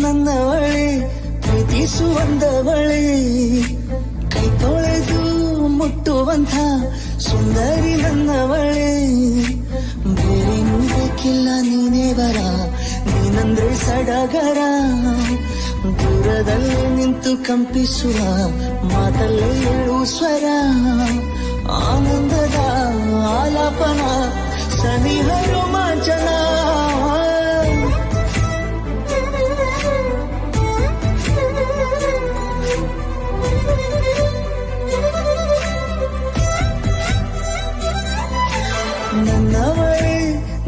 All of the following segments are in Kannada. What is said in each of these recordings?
ನನ್ನವಳೆ ಪ್ರೀತಿಸುವಂದವಳೆ ಕೈ ತೊಳೆದು ಮುಟ್ಟುವಂಥ ಸುಂದರಿ ನನ್ನವಳೆ ಬೇರೇನೂ ಬೇಕಿಲ್ಲ ನೀನೇ ಬರ ನೀನಂದ್ರೆ ಸಡಗರ ದೂರದಲ್ಲಿ ನಿಂತು ಕಂಪಿಸುವ ಮಾತಲ್ಲೇ ಏಳು ಸ್ವರ ಆನಂದದ ಆಲಾಪನ ಸನಿಹ ರೋಮಾಂಚನ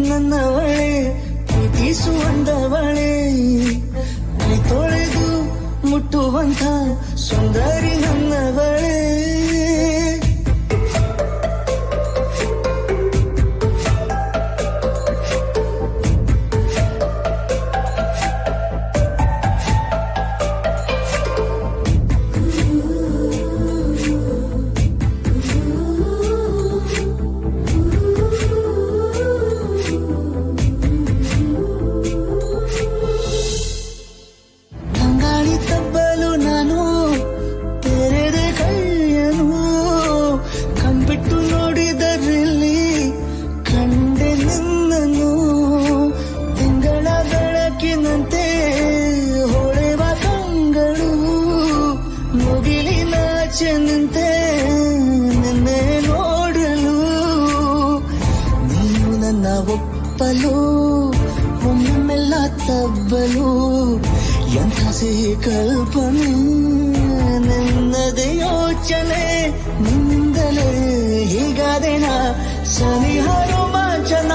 ನನ್ನವಳೆ ಪ್ರೀತಿಸುವಂದವಳೆ ಕೈ ತೊಳೆದು ಮುಟ್ಟುವಂಥ ಸುಂದರಿ ನನ್ನವಳೆ ನಿಂತೆ ನಿನ್ನೆ ನೋಡಲು ನೀನು ನನ್ನ ಒಪ್ಪಲು ಒಮ್ಮೆಲ್ಲ ತಬ್ಬಲು ಎಂಥ ಸಿಹಿ ಕಲ್ಪನೆ ನಿನ್ನದೇ ಯೋಚನೆ ನಿಂದಲೇ ಹೀಗಾದೇನ ಸನಿಹ ರೋಮಾಂಚನ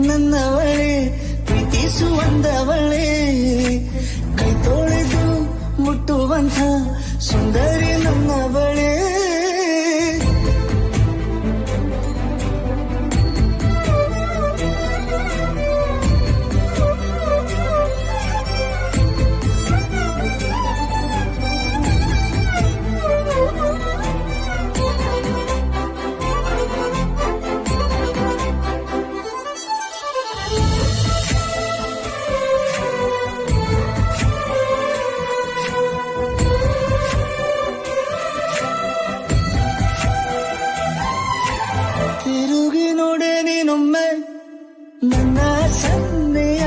ನನ್ನವಳೆ ಪ್ರೀತಿಸುವಂದವಳೆ ಕೈ ತೊಳೆದು ಮುಟ್ಟುವಂಥ ಸುಂದರಿ ನನ್ನವಳೆ ತಿರುಗಿ ನೋಡೆ ನೀನೊಮ್ಮೆ ನನ್ನ ಸನ್ನೆಯ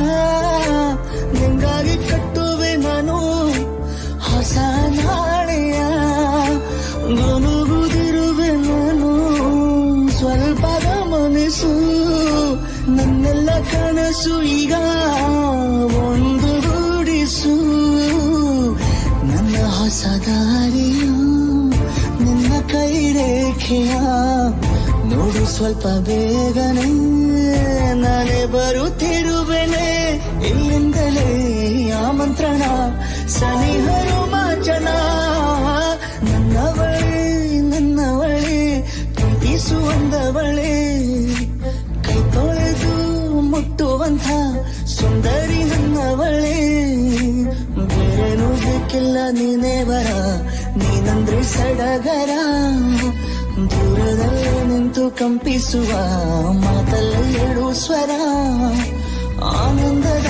ನಿಂಗಾಗಿ ಕಟ್ಟುವೆ ನಾನು ಹೊಸ ನಾಳೆಯ ಗುನುಗುದಿರುವೆ ನಾನು ಸ್ವಲ್ಪ ಗಮನಿಸು ನನ್ನೆಲ್ಲ ಕನಸು ಈಗ ಒಂದು ಗೂಡಿಸು ನನ್ನ ಹೊಸ ದಾರಿಯು ನಿನ್ನ ಕೈ ರೇಖೆಯ ನೋಡು ಸ್ವಲ್ಪ ಬೇಗನೆ ನಾನೇ ಬರುತ್ತಿರುವೆನೆ ಇಲ್ಲಿಂದಲೇ ಆಮಂತ್ರಣ ಸನಿಹ ರೋಮಾಂಚನ ನನ್ನವಳೆ ಪ್ರೀತಿಸುವಂದವಳೆ ಕೈ ತೊಳೆದು ಮುಟ್ಟುವಂಥ ಸುಂದರಿ ನನ್ನವಳೆ ಬೇರೇನೂ ಬೇಕಿಲ್ಲ ನೀನೇ ಬರ ನೀನಂದ್ರೆ ಸಡಗರ ದೂರದಲ್ಲೇ ನಿಂತು ಕಂಪಿಸುವ ಮಾತಲ್ಲೇ ಏಳು ಸ್ವರ ಆನಂದದ